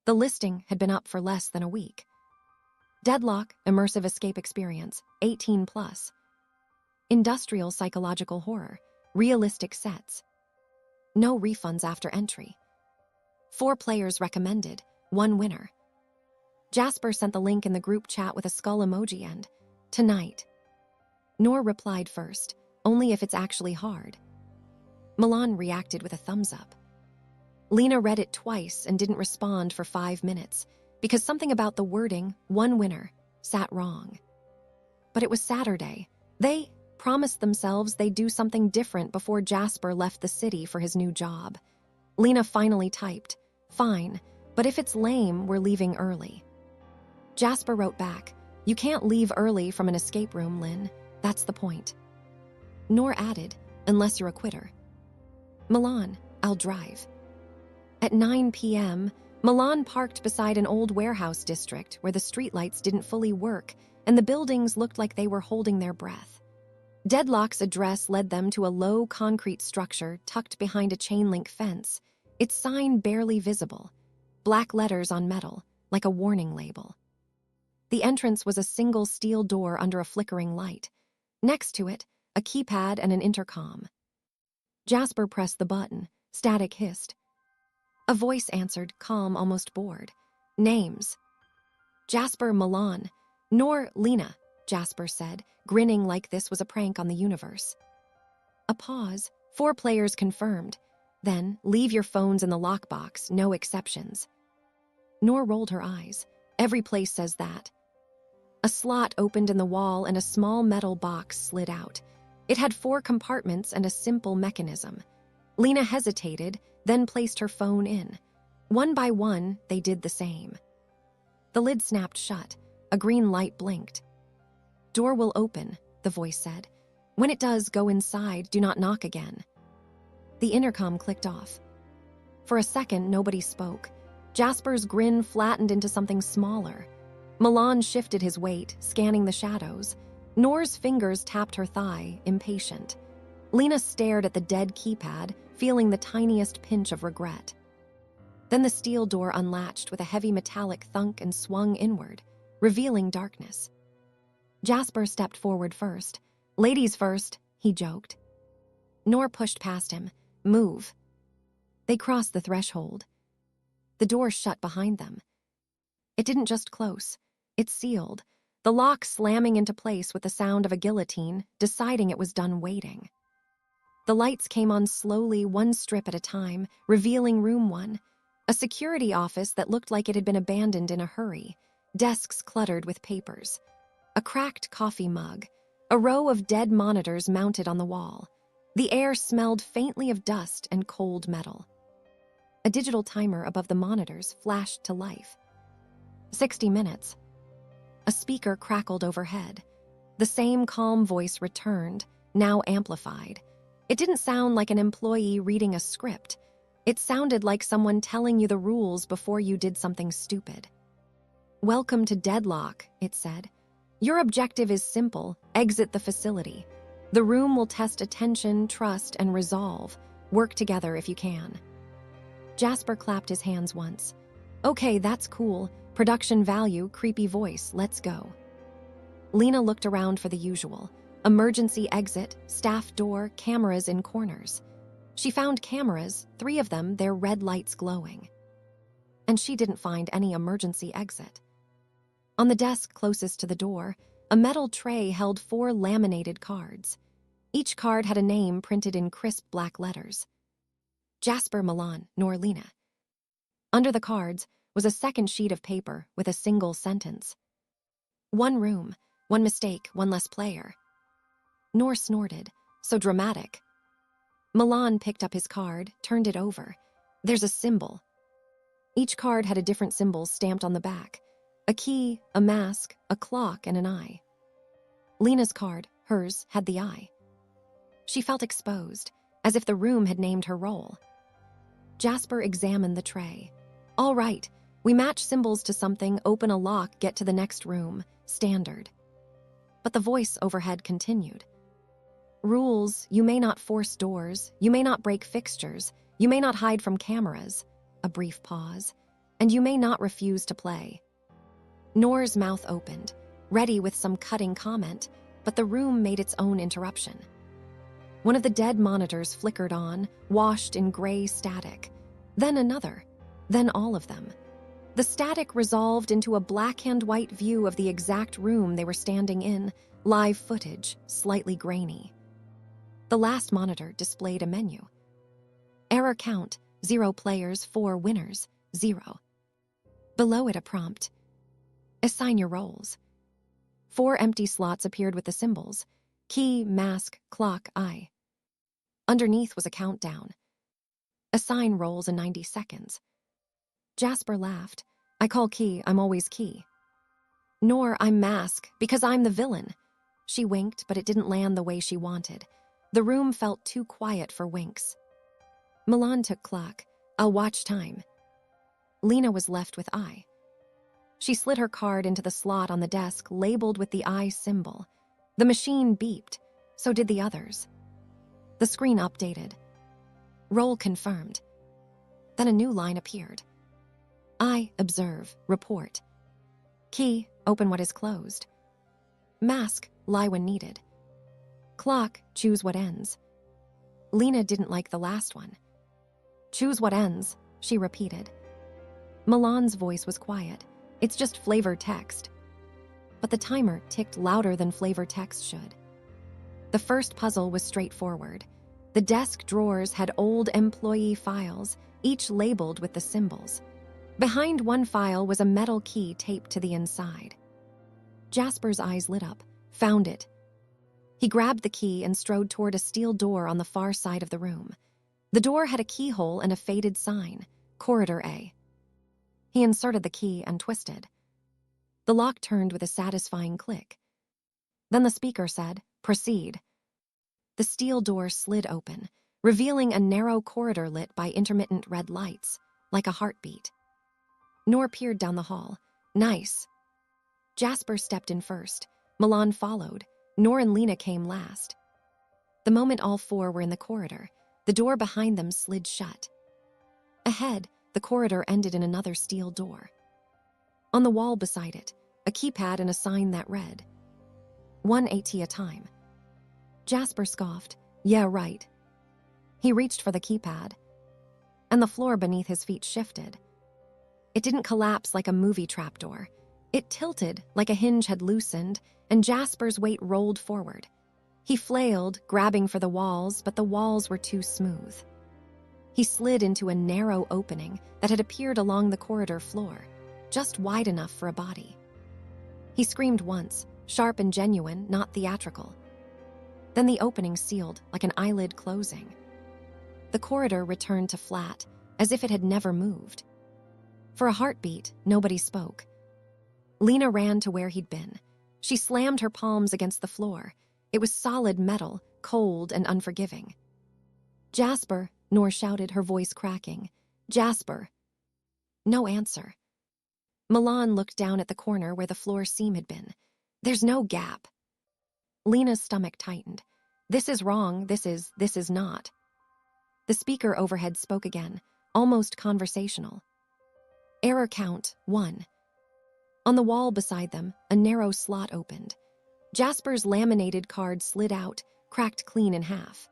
The listing had been up for less than a week. Deadlock, immersive escape experience, 18+. Industrial psychological horror, realistic sets. No refunds after entry. 4 players recommended, 1 winner. Jasper sent the link in the group chat with a skull emoji and, tonight. Noor replied first, only if it's actually hard. Milan reacted with a thumbs up. Lena read it twice and didn't respond for 5 minutes because something about the wording, 1 winner, sat wrong. But it was Saturday. They promised themselves they'd do something different before Jasper left the city for his new job. Lena finally typed, "Fine, but if it's lame, we're leaving early." Jasper wrote back, "You can't leave early from an escape room, Lynn. That's the point." Noor added, "Unless you're a quitter." Milan, "I'll drive." At 9 p.m., Milan parked beside an old warehouse district where the streetlights didn't fully work and the buildings looked like they were holding their breath. Deadlock's address led them to a low concrete structure tucked behind a chain-link fence, its sign barely visible, black letters on metal, like a warning label. The entrance was a single steel door under a flickering light. Next to it, a keypad and an intercom. Jasper pressed the button. Static hissed. A voice answered, calm, almost bored. Names. Jasper, Milan. Noor, Lena, Jasper said, grinning like this was a prank on the universe. A pause. 4 players confirmed. Then, leave your phones in the lockbox, no exceptions. Noor rolled her eyes. Every place says that. A slot opened in the wall and a small metal box slid out. It had 4 compartments and a simple mechanism. Lena hesitated, then placed her phone in. One by one, they did the same. The lid snapped shut. A green light blinked. "Door will open," the voice said. "When it does, go inside, do not knock again." The intercom clicked off. For a second, nobody spoke. Jasper's grin flattened into something smaller. Milan shifted his weight, scanning the shadows. Noor's fingers tapped her thigh, impatient. Lena stared at the dead keypad, feeling the tiniest pinch of regret. Then the steel door unlatched with a heavy metallic thunk and swung inward, revealing darkness. Jasper stepped forward first. "Ladies first," he joked. Noor pushed past him. "Move." They crossed the threshold. The door shut behind them. It didn't just close. It sealed, the lock slamming into place with the sound of a guillotine, deciding it was done waiting. The lights came on slowly, one strip at a time, revealing room 1, a security office that looked like it had been abandoned in a hurry, desks cluttered with papers, a cracked coffee mug, a row of dead monitors mounted on the wall. The air smelled faintly of dust and cold metal. A digital timer above the monitors flashed to life. 60 minutes. A speaker crackled overhead. The same calm voice returned, now amplified. It didn't sound like an employee reading a script. It sounded like someone telling you the rules before you did something stupid. "Welcome to Deadlock," it said. "Your objective is simple: exit the facility. The room will test attention, trust, and resolve. Work together if you can." Jasper clapped his hands once. "Okay, that's cool. Production value, creepy voice, let's go." Lena looked around for the usual. Emergency exit, staff door, cameras in corners. She found cameras, 3 of them, their red lights glowing. And she didn't find any emergency exit. On the desk closest to the door, a metal tray held 4 laminated cards. Each card had a name printed in crisp black letters. Jasper, Milan, Noor, Lena. Under the cards was a second sheet of paper with a single sentence. "1 room, 1 mistake, 1 less player." Noor snorted. So dramatic. Milan picked up his card, turned it over. There's a symbol. Each card had a different symbol stamped on the back. A key, a mask, a clock, and an eye. Lena's card, hers, had the eye. She felt exposed, as if the room had named her role. Jasper examined the tray. "All right, we match symbols to something, open a lock, get to the next room. Standard." But the voice overhead continued. "Rules: you may not force doors, you may not break fixtures, you may not hide from cameras." A brief pause. and you may not refuse to play. Noor's mouth opened, ready with some cutting comment, but the room made its own interruption. One of the dead monitors flickered on, washed in gray static. Then another. Then all of them. The static resolved into a black-and-white view of the exact room they were standing in, live footage, slightly grainy. The last monitor displayed a menu. Error count, 0 players, 4 winners, 0. Below it a prompt. Assign your roles. 4 empty slots appeared with the symbols. Key, mask, clock, eye. Underneath was a countdown. Assign roles in 90 seconds. Jasper laughed. I call Key, I'm always Key. Noor, I'm Mask, because I'm the villain. She winked, but it didn't land the way she wanted. The room felt too quiet for winks. Milan took clock. I'll watch time. Lena was left with eye. She slid her card into the slot on the desk labeled with the eye symbol. The machine beeped, so did the others. The screen updated. Role confirmed. Then a new line appeared. Eye, observe, report. Key, open what is closed. Mask, lie when needed. Clock, choose what ends. Lena didn't like the last one. Choose what ends, she repeated. Milan's voice was quiet. It's just flavor text. But the timer ticked louder than flavor text should. The first puzzle was straightforward. The desk drawers had old employee files, each labeled with the symbols. Behind one file was a metal key taped to the inside. Jasper's eyes lit up. Found it. He grabbed the key and strode toward a steel door on the far side of the room. The door had a keyhole and a faded sign, Corridor A. He inserted the key and twisted. The lock turned with a satisfying click. Then the speaker said, Proceed. The steel door slid open, revealing a narrow corridor lit by intermittent red lights, like a heartbeat. Noor peered down the hall. Nice. Jasper stepped in first. Milan followed. Noor and Lena came last. The moment all 4 were in the corridor, the door behind them slid shut. Ahead, the corridor ended in another steel door. On the wall beside it, a keypad and a sign that read, 1 AT a time. Jasper scoffed. Yeah, right. He reached for the keypad, and the floor beneath his feet shifted. It didn't collapse like a movie trapdoor. It tilted like a hinge had loosened, and Jasper's weight rolled forward. He flailed, grabbing for the walls, but the walls were too smooth. He slid into a narrow opening that had appeared along the corridor floor, just wide enough for a body. He screamed once, sharp and genuine, not theatrical. Then the opening sealed like an eyelid closing. The corridor returned to flat, as if it had never moved. For a heartbeat, nobody spoke. Lena ran to where he'd been. She slammed her palms against the floor. It was solid metal, cold and unforgiving. Jasper, Noor shouted, her voice cracking. Jasper. No answer. Milan looked down at the corner where the floor seam had been. There's no gap. Lena's stomach tightened. This is wrong, this is not. The speaker overhead spoke again, almost conversational. Error count, 1. On the wall beside them, a narrow slot opened. Jasper's laminated card slid out, cracked clean in half.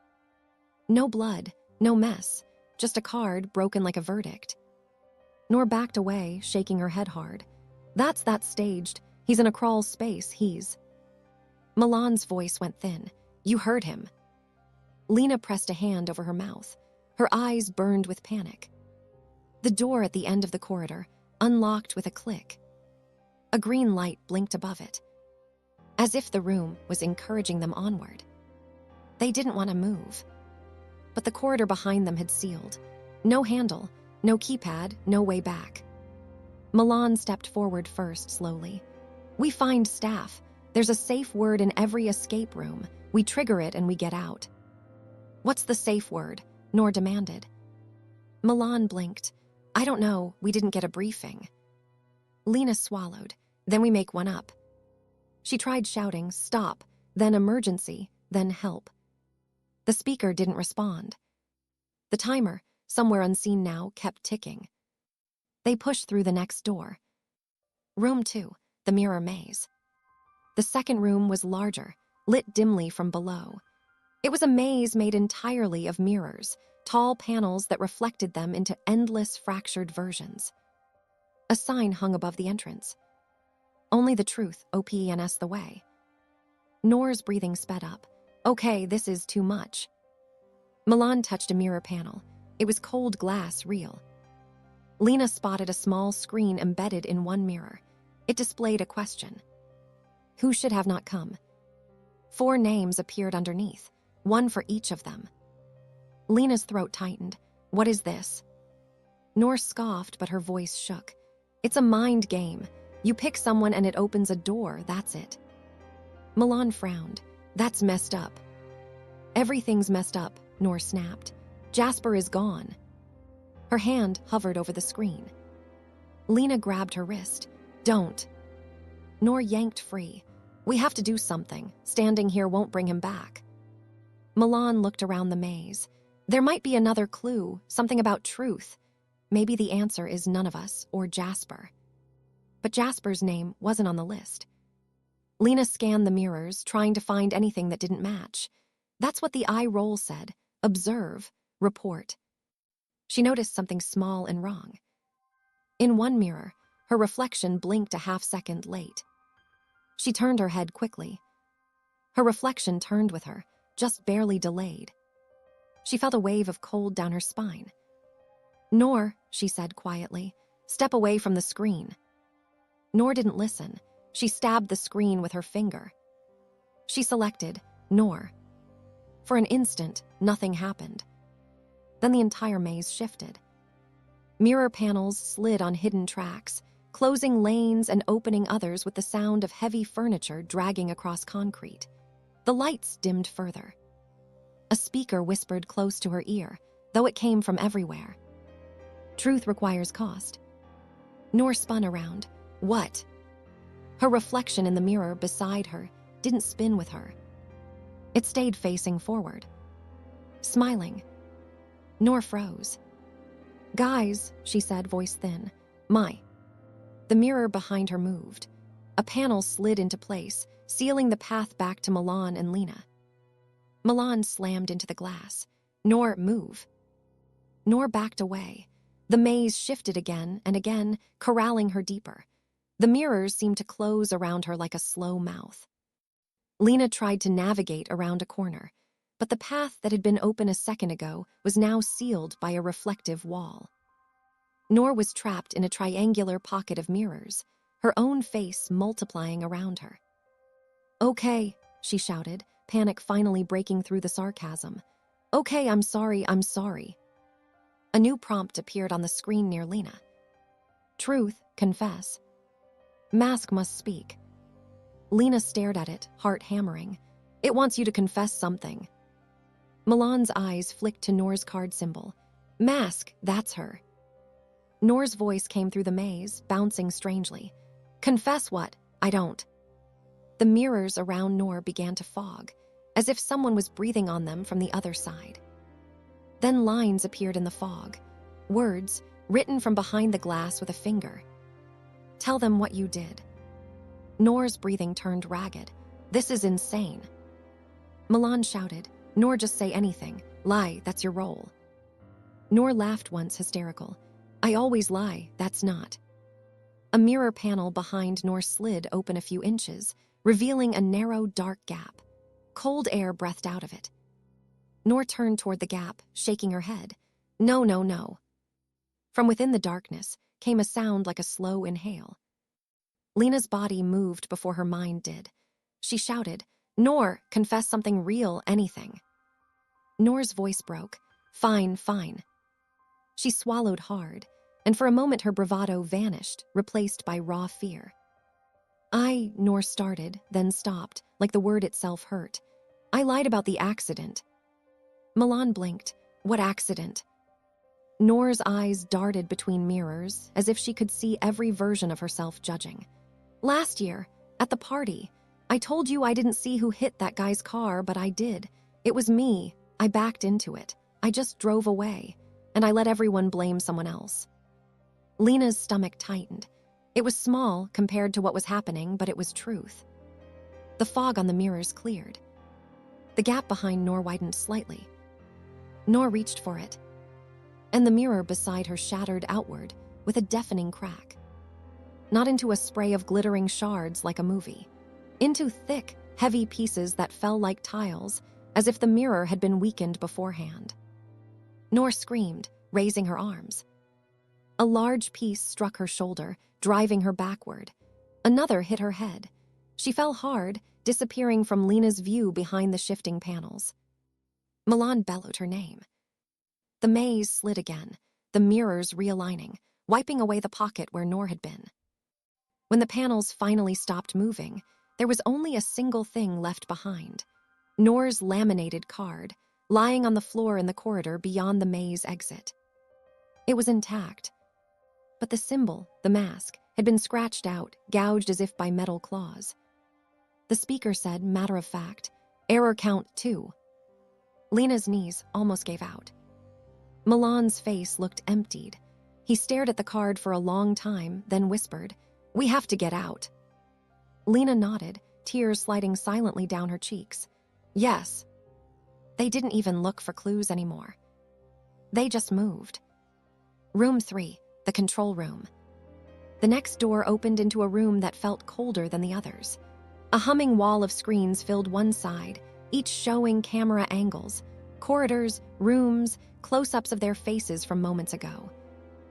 No blood, no mess, just a card broken like a verdict. Noor backed away, shaking her head hard. That's that staged. He's in a crawl space, he's... Milan's voice went thin. You heard him. Lena pressed a hand over her mouth. Her eyes burned with panic. The door at the end of the corridor unlocked with a click. A green light blinked above it, as if the room was encouraging them onward. They didn't want to move. But the corridor behind them had sealed. No handle, no keypad, no way back. Milan stepped forward first, slowly. We find staff. There's a safe word in every escape room. We trigger it and we get out. What's the safe word? Noor demanded. Milan blinked. I don't know, we didn't get a briefing. Lena swallowed. Then we make one up. She tried shouting, stop, then emergency, then help. The speaker didn't respond. The timer, somewhere unseen now, kept ticking. They pushed through the next door. Room 2, the mirror maze. The second room was larger, lit dimly from below. It was a maze made entirely of mirrors, tall panels that reflected them into endless fractured versions. A sign hung above the entrance. Only the truth, OPNS the way. Noor's breathing sped up. Okay, this is too much. Milan touched a mirror panel. It was cold glass, real. Lena spotted a small screen embedded in one mirror. It displayed a question. Who should have not come? 4 names appeared underneath, one for each of them. Lena's throat tightened. What is this? Noor scoffed, but her voice shook. It's a mind game. You pick someone and it opens a door, that's it. Milan frowned. That's messed up. Everything's messed up, Noor snapped. Jasper is gone. Her hand hovered over the screen. Lena grabbed her wrist. Don't. Noor yanked free. We have to do something. Standing here won't bring him back. Milan looked around the maze. There might be another clue, something about truth. Maybe the answer is none of us or Jasper. But Jasper's name wasn't on the list. Lena scanned the mirrors, trying to find anything that didn't match. That's what the eye roll said. Observe, report. She noticed something small and wrong. In one mirror, her reflection blinked a half-second late. She turned her head quickly. Her reflection turned with her, just barely delayed. She felt a wave of cold down her spine. Noor, she said quietly, step away from the screen. Noor didn't listen. She stabbed the screen with her finger. She selected Noor. For an instant, nothing happened. Then the entire maze shifted. Mirror panels slid on hidden tracks, closing lanes and opening others with the sound of heavy furniture dragging across concrete. The lights dimmed further. A speaker whispered close to her ear, though it came from everywhere. Truth requires cost. Noor spun around. What? Her reflection in the mirror beside her didn't spin with her. It stayed facing forward. Smiling. Noor froze. Guys, she said, voice thin. The mirror behind her moved. A panel slid into place, sealing the path back to Milan and Lena. Milan slammed into the glass. Noor, move. Noor backed away. The maze shifted again and again, corralling her deeper. The mirrors seemed to close around her like a slow mouth. Lena tried to navigate around a corner, but the path that had been open a second ago was now sealed by a reflective wall. Noor was trapped in a triangular pocket of mirrors, her own face multiplying around her. Okay, she shouted, panic finally breaking through the sarcasm. Okay, I'm sorry. A new prompt appeared on the screen near Lena. Truth, confess. Mask must speak. Lena stared at it, heart hammering. It wants you to confess something. Milan's eyes flicked to Noor's card symbol. Mask, that's her. Noor's voice came through the maze, bouncing strangely. Confess what? I don't. The mirrors around Noor began to fog, as if someone was breathing on them from the other side. Then lines appeared in the fog, words written from behind the glass with a finger. Tell them what you did. Noor's breathing turned ragged. This is insane. Milan shouted, Noor, just say anything. Lie, that's your role. Noor laughed once, hysterical. I always lie, that's not. A mirror panel behind Noor slid open a few inches, revealing a narrow, dark gap. Cold air breathed out of it. Noor turned toward the gap, shaking her head. No. From within the darkness came a sound like a slow inhale. Lena's body moved before her mind did. She shouted, Noor, confess something real, anything. Noor's voice broke. Fine. She swallowed hard, and for a moment her bravado vanished, replaced by raw fear. Noor started, then stopped, like the word itself hurt. I lied about the accident. Milan blinked. What accident? Noor's eyes darted between mirrors, as if she could see every version of herself judging. Last year, at the party, I told you I didn't see who hit that guy's car, but I did. It was me. I backed into it. I just drove away, and I let everyone blame someone else. Lena's stomach tightened. It was small compared to what was happening, but it was truth. The fog on the mirrors cleared. The gap behind Noor widened slightly. Noor reached for it, and the mirror beside her shattered outward with a deafening crack. Not into a spray of glittering shards like a movie. Into thick, heavy pieces that fell like tiles, as if the mirror had been weakened beforehand. Noor screamed, raising her arms. A large piece struck her shoulder, driving her backward. Another hit her head. She fell hard, disappearing from Lena's view behind the shifting panels. Milan bellowed her name. The maze slid again, the mirrors realigning, wiping away the pocket where Noor had been. When the panels finally stopped moving, there was only a single thing left behind. Noor's laminated card, lying on the floor in the corridor beyond the maze exit. It was intact, but the symbol, the mask, had been scratched out, gouged as if by metal claws. The speaker said, matter of fact, "Error count 2." Lena's knees almost gave out. Milan's face looked emptied. He stared at the card for a long time, then whispered, "We have to get out." Lena nodded, tears sliding silently down her cheeks. Yes. They didn't even look for clues anymore. They just moved. Room 3, the control room. The next door opened into a room that felt colder than the others. A humming wall of screens filled one side, each showing camera angles, corridors, rooms, close-ups of their faces from moments ago.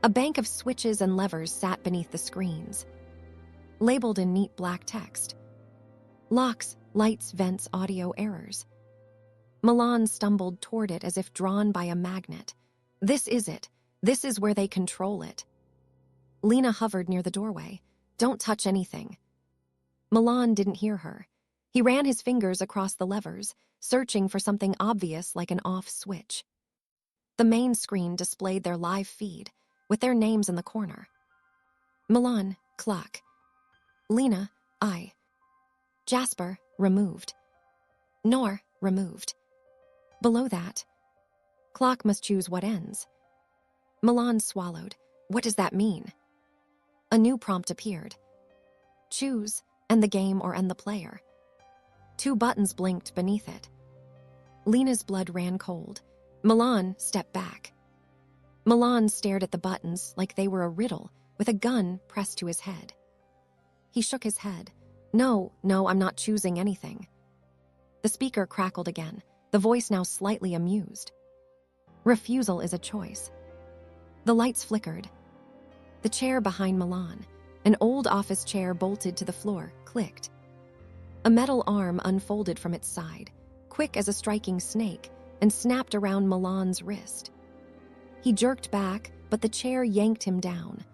A bank of switches and levers sat beneath the screens, labeled in neat black text. Locks, lights, vents, audio errors. Milan stumbled toward it as if drawn by a magnet. This is it. This is where they control it. Lena hovered near the doorway. Don't touch anything. Milan didn't hear her. He ran his fingers across the levers, searching for something obvious like an off switch. The main screen displayed their live feed, with their names in the corner. Milan, clock. Lena, I. Jasper, removed. Noor, removed. Below that, clock must choose what ends. Milan swallowed. What does that mean? A new prompt appeared. Choose, end the game or end the player. 2 buttons blinked beneath it. Lena's blood ran cold. Milan stepped back. Milan stared at the buttons like they were a riddle, with a gun pressed to his head. He shook his head. No, I'm not choosing anything. The speaker crackled again, the voice now slightly amused. Refusal is a choice. The lights flickered. The chair behind Milan, an old office chair bolted to the floor, clicked. A metal arm unfolded from its side, quick as a striking snake, and snapped around Milan's wrist. He jerked back, but the chair yanked him down.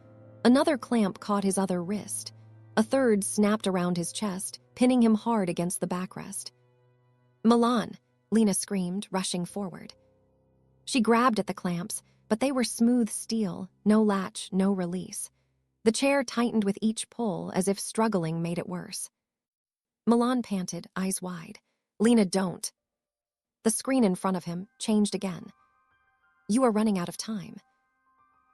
Another clamp caught his other wrist. A third snapped around his chest, pinning him hard against the backrest. Milan, Lena screamed, rushing forward. She grabbed at the clamps, but they were smooth steel, no latch, no release. The chair tightened with each pull, as if struggling made it worse. Milan panted, eyes wide. Lena, don't. The screen in front of him changed again. You are running out of time.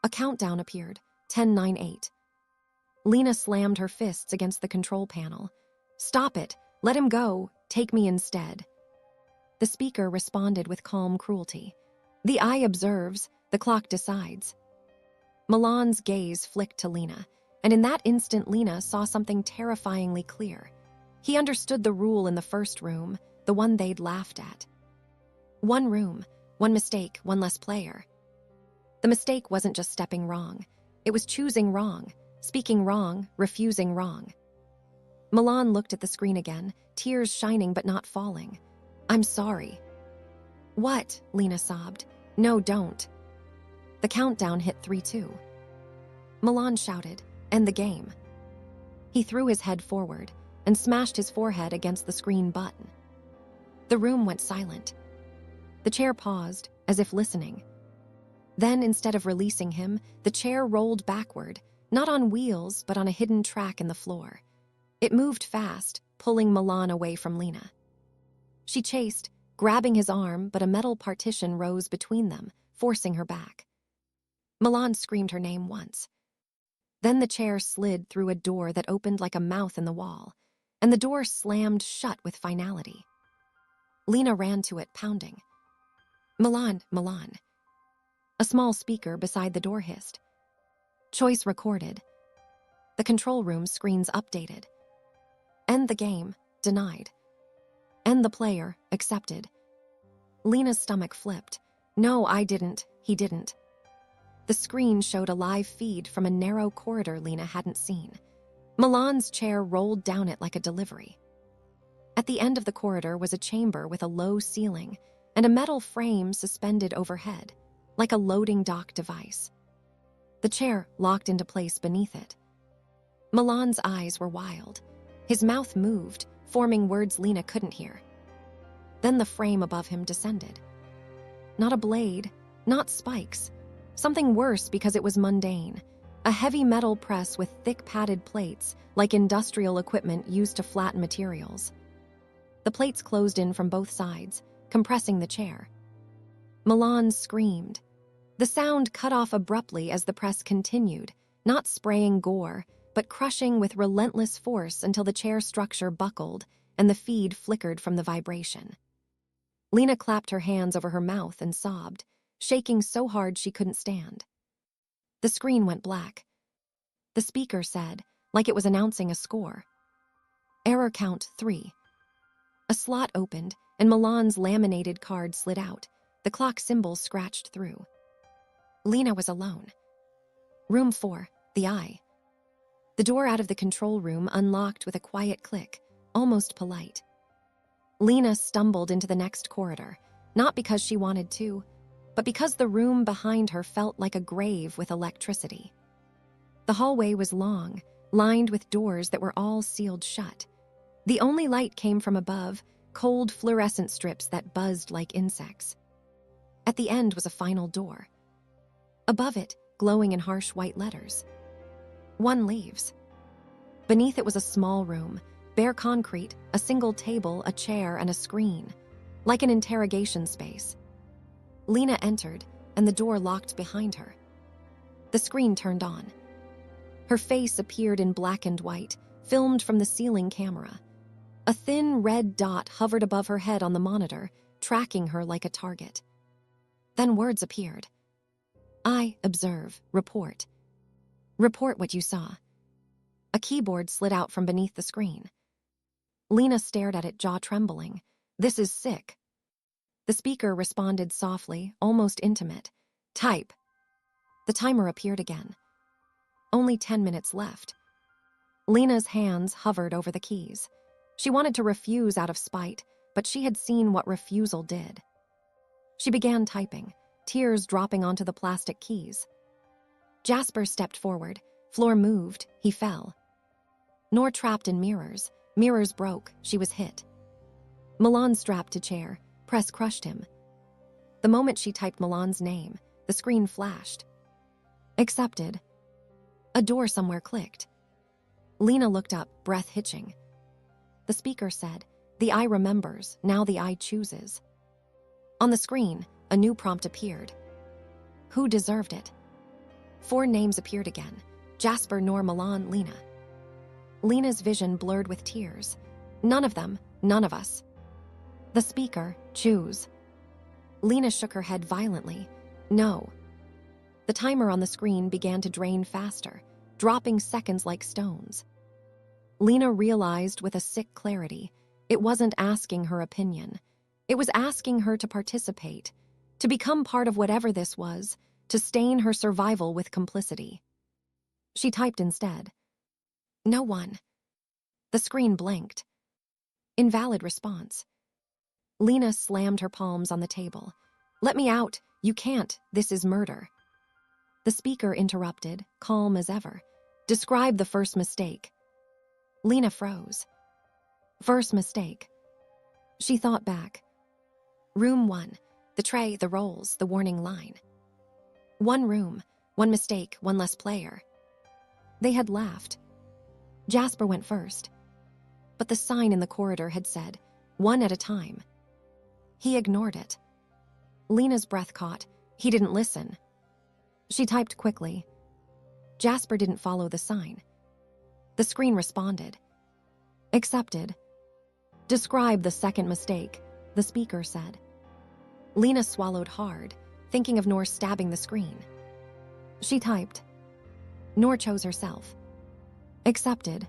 A countdown appeared, 10, 9, 8. Lena slammed her fists against the control panel. Stop it, let him go, take me instead. The speaker responded with calm cruelty. The eye observes, the clock decides. Milan's gaze flicked to Lena, and in that instant Lena saw something terrifyingly clear. He understood the rule in the first room, the one they'd laughed at. One room, one mistake, one less player. The mistake wasn't just stepping wrong. It was choosing wrong, speaking wrong, refusing wrong. Milan looked at the screen again, tears shining but not falling. I'm sorry. What? Lena sobbed. No, don't. The countdown hit 3-2. Milan shouted, end the game. He threw his head forward and smashed his forehead against the screen button. The room went silent. The chair paused, as if listening. Then, instead of releasing him, the chair rolled backward, not on wheels, but on a hidden track in the floor. It moved fast, pulling Milan away from Lena. She chased, grabbing his arm, but a metal partition rose between them, forcing her back. Milan screamed her name once. Then the chair slid through a door that opened like a mouth in the wall, and the door slammed shut with finality. Lena ran to it, pounding. "Milan, Milan." A small speaker beside the door hissed. "Choice recorded." The control room screens updated. "End the game, denied." "End the player, accepted." Lena's stomach flipped. "No, I didn't. He didn't." The screen showed a live feed from a narrow corridor Lena hadn't seen. Milan's chair rolled down it like a delivery. At the end of the corridor was a chamber with a low ceiling and a metal frame suspended overhead, like a loading dock device. The chair locked into place beneath it. Milan's eyes were wild. His mouth moved, forming words Lena couldn't hear. Then the frame above him descended. Not a blade, not spikes. Something worse because it was mundane. A heavy metal press with thick padded plates, like industrial equipment used to flatten materials. The plates closed in from both sides, compressing the chair. Milan screamed. The sound cut off abruptly as the press continued, not spraying gore, but crushing with relentless force until the chair structure buckled and the feed flickered from the vibration. Lena clapped her hands over her mouth and sobbed, shaking so hard she couldn't stand. The screen went black. The speaker said, like it was announcing a score. "Error count 3. A slot opened, and Milan's laminated card slid out, the clock symbol scratched through. Lena was alone. Room 4, the eye. The door out of the control room unlocked with a quiet click, almost polite. Lena stumbled into the next corridor, not because she wanted to, but because the room behind her felt like a grave with electricity. The hallway was long, lined with doors that were all sealed shut. The only light came from above, cold fluorescent strips that buzzed like insects. At the end was a final door. Above it, glowing in harsh white letters. "One leaves." Beneath it was a small room, bare concrete, a single table, a chair, and a screen, like an interrogation space. Lena entered, and the door locked behind her. The screen turned on. Her face appeared in black and white, filmed from the ceiling camera. A thin red dot hovered above her head on the monitor, tracking her like a target. Then words appeared. "I observe, report. Report what you saw." A keyboard slid out from beneath the screen. Lena stared at it, jaw trembling. "This is sick." The speaker responded softly, almost intimate. "Type." The timer appeared again. Only 10 minutes left. Lena's hands hovered over the keys. She wanted to refuse out of spite, but she had seen what refusal did. She began typing, tears dropping onto the plastic keys. Jasper stepped forward. Floor moved. He fell. Nor trapped in mirrors. Mirrors broke. She was hit. Milan strapped to chair. Press crushed him. The moment she typed Milan's name, the screen flashed. Accepted. A door somewhere clicked. Lena looked up, breath hitching. The speaker said, "The eye remembers, now the eye chooses." On the screen, a new prompt appeared. Who deserved it? 4 names appeared again. Jasper, Nor, Milan, Lena. Lena's vision blurred with tears. None of them, none of us. The speaker, choose. Lena shook her head violently. No. The timer on the screen began to drain faster, dropping seconds like stones. Lena realized with a sick clarity, it wasn't asking her opinion. It was asking her to participate, to become part of whatever this was, to stain her survival with complicity. She typed instead. No one. The screen blinked. Invalid response. Lena slammed her palms on the table. Let me out. You can't. This is murder. The speaker interrupted, calm as ever. Describe the first mistake. Lena froze. First mistake. She thought back. Room 1. The tray, the rolls, the warning line. 1 room, 1 mistake, 1 less player. They had laughed. Jasper went first. But the sign in the corridor had said, 1 at a time. He ignored it. Lena's breath caught. He didn't listen. She typed quickly. Jasper didn't follow the sign. The screen responded. Accepted. Describe the second mistake, the speaker said. Lena swallowed hard, thinking of Noor stabbing the screen. She typed. Noor chose herself. Accepted.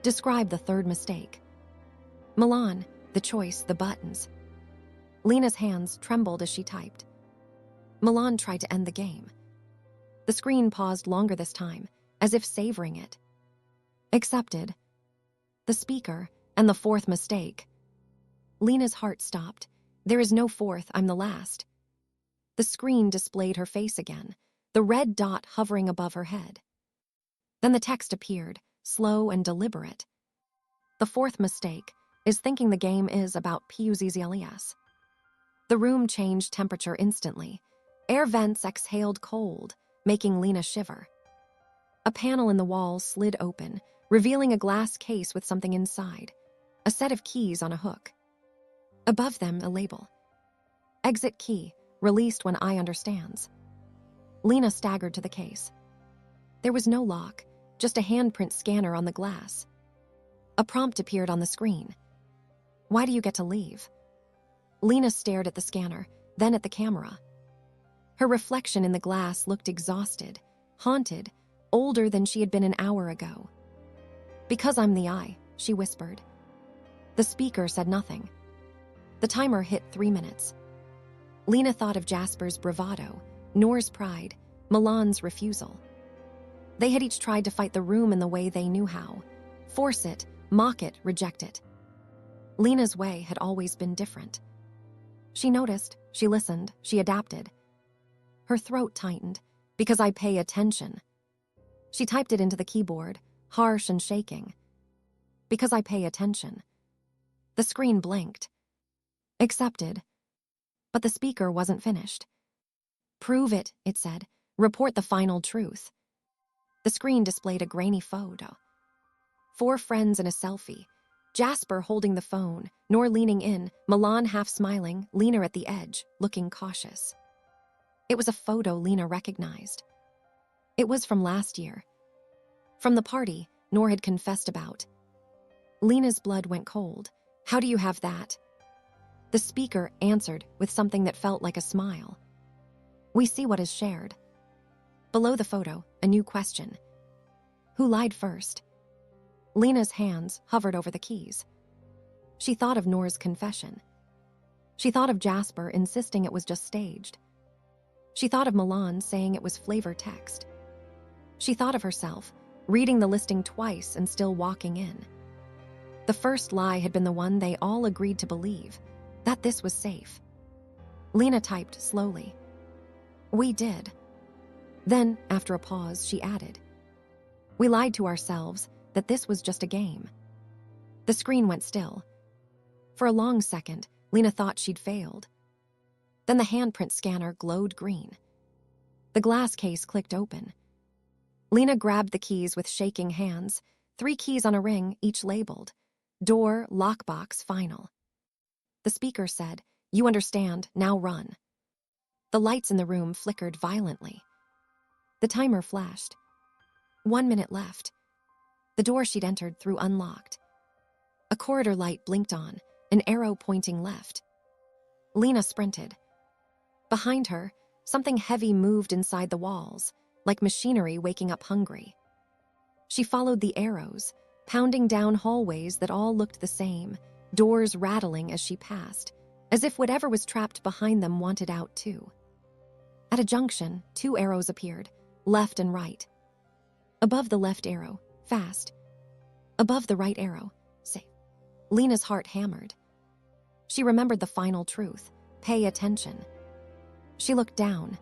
Describe the third mistake. Milan, the choice, the buttons. Lena's hands trembled as she typed. Milan tried to end the game. The screen paused longer this time, as if savoring it. Accepted. The speaker, and the fourth mistake. Lena's heart stopped. There is no fourth, I'm the last. The screen displayed her face again, the red dot hovering above her head. Then the text appeared, slow and deliberate. The fourth mistake is thinking the game is about PUZZLES. The room changed temperature instantly. Air vents exhaled cold, making Lena shiver. A panel in the wall slid open, revealing a glass case with something inside, a set of keys on a hook. Above them, a label. Exit key, released when I understands. Lena staggered to the case. There was no lock, just a handprint scanner on the glass. A prompt appeared on the screen. Why do you get to leave? Lena stared at the scanner, then at the camera. Her reflection in the glass looked exhausted, haunted, older than she had been an hour ago. Because I'm the eye, she whispered. The speaker said nothing. The timer hit 3 minutes. Lena thought of Jasper's bravado, Noor's pride, Milan's refusal. They had each tried to fight the room in the way they knew how. Force it, mock it, reject it. Lena's way had always been different. She noticed, she listened, she adapted. Her throat tightened, because I pay attention. She typed it into the keyboard, harsh and shaking. Because I pay attention. The screen blinked. Accepted. But the speaker wasn't finished. Prove it, it said. Report the final truth. The screen displayed a grainy photo. 4 friends in a selfie. Jasper holding the phone, Noor leaning in, Milan half smiling, Lena at the edge, looking cautious. It was a photo Lena recognized. It was from last year. From the party Noor had confessed about. Lena's blood went cold. How do you have that? The speaker answered with something that felt like a smile. We see what is shared. Below the photo, a new question. Who lied first? Lena's hands hovered over the keys. She thought of Noor's confession. She thought of Jasper insisting it was just staged. She thought of Milan saying it was flavor text. She thought of herself, reading the listing twice and still walking in. The first lie had been the one they all agreed to believe, that this was safe. Lena typed slowly. We did. Then, after a pause, she added. We lied to ourselves that this was just a game. The screen went still. For a long second, Lena thought she'd failed. Then the handprint scanner glowed green. The glass case clicked open. Lena grabbed the keys with shaking hands, 3 keys on a ring, each labeled. Door, lockbox, final. The speaker said, You understand, now run. The lights in the room flickered violently. The timer flashed. 1 minute left. The door she'd entered through unlocked. A corridor light blinked on, an arrow pointing left. Lena sprinted. Behind her, something heavy moved inside the walls, like machinery waking up hungry. She followed the arrows, pounding down hallways that all looked the same, doors rattling as she passed, as if whatever was trapped behind them wanted out too. At a junction, 2 arrows appeared, left and right. Above the left arrow, fast. Above the right arrow, safe. Lena's heart hammered. She remembered the final truth, pay attention. She looked down.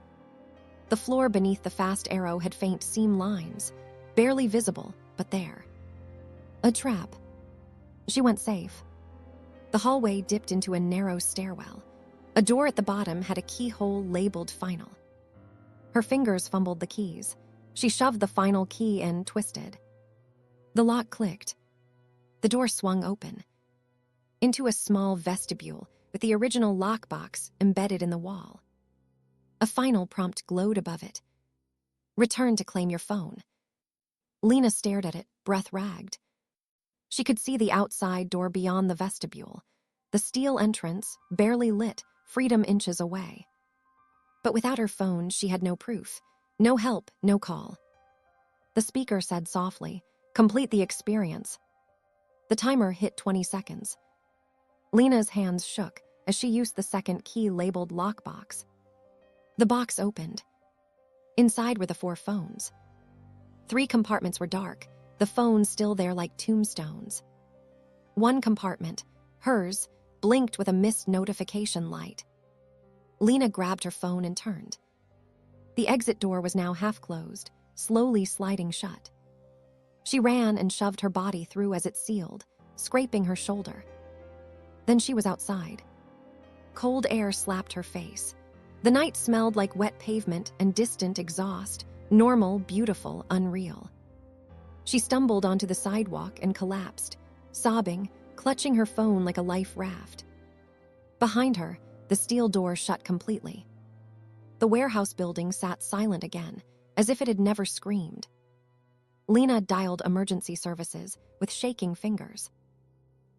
The floor beneath the fast arrow had faint seam lines, barely visible, but there. A trap. She went safe. The hallway dipped into a narrow stairwell. A door at the bottom had a keyhole labeled final. Her fingers fumbled the keys. She shoved the final key in, twisted. The lock clicked. The door swung open. Into a small vestibule with the original lockbox embedded in the wall. A final prompt glowed above it. Return to claim your phone. Lena stared at it, breath ragged. She could see the outside door beyond the vestibule, the steel entrance, barely lit, freedom inches away. But without her phone, she had no proof. No help, no call. The speaker said softly, "Complete the experience." The timer hit 20 seconds. Lena's hands shook as she used the second key labeled lockbox. The box opened. Inside were the 4 phones. 3 compartments were dark, the phones still there like tombstones. One compartment, hers, blinked with a missed notification light. Lena grabbed her phone and turned. The exit door was now half closed, slowly sliding shut. She ran and shoved her body through as it sealed, scraping her shoulder. Then she was outside. Cold air slapped her face. The night smelled like wet pavement and distant exhaust, normal, beautiful, unreal. She stumbled onto the sidewalk and collapsed, sobbing, clutching her phone like a life raft. Behind her, the steel door shut completely. The warehouse building sat silent again, as if it had never screamed. Lena dialed emergency services with shaking fingers.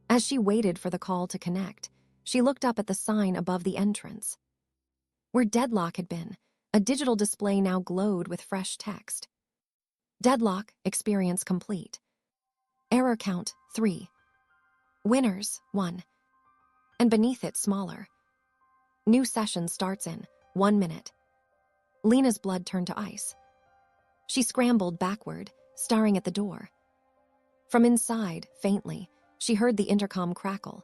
As she waited for the call to connect, she looked up at the sign above the entrance. Where Deadlock had been, a digital display now glowed with fresh text. Deadlock, experience complete. Error count, 3. Winners, 1. And beneath it, smaller. New session starts in 1 minute. Lena's blood turned to ice. She scrambled backward, staring at the door. From inside, faintly, she heard the intercom crackle.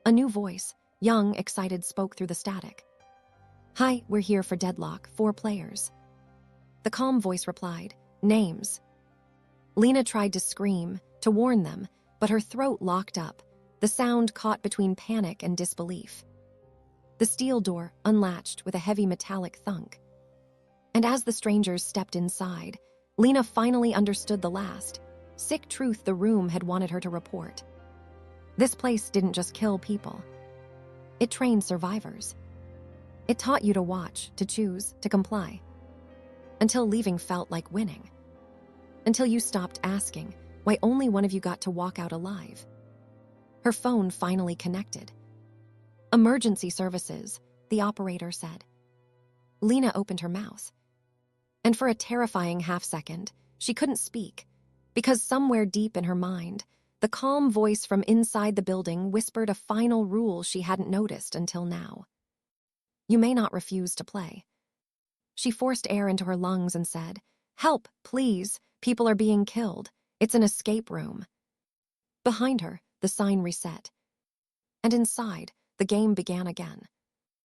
A new voice, young, excited, spoke through the static. "Hi, we're here for Deadlock, 4 players." The calm voice replied, "Names." Lena tried to scream, to warn them, but her throat locked up, the sound caught between panic and disbelief. The steel door unlatched with a heavy metallic thunk. And as the strangers stepped inside, Lena finally understood the last, sick truth the room had wanted her to report. This place didn't just kill people. It trained survivors. It taught you to watch, to choose, to comply. Until leaving felt like winning. Until you stopped asking why only one of you got to walk out alive. Her phone finally connected. "Emergency services," the operator said. Lena opened her mouth. And for a terrifying half-second, she couldn't speak, because somewhere deep in her mind, the calm voice from inside the building whispered a final rule she hadn't noticed until now. You may not refuse to play. She forced air into her lungs and said, "Help, please, people are being killed. It's an escape room." Behind her, the sign reset. And inside, the game began again.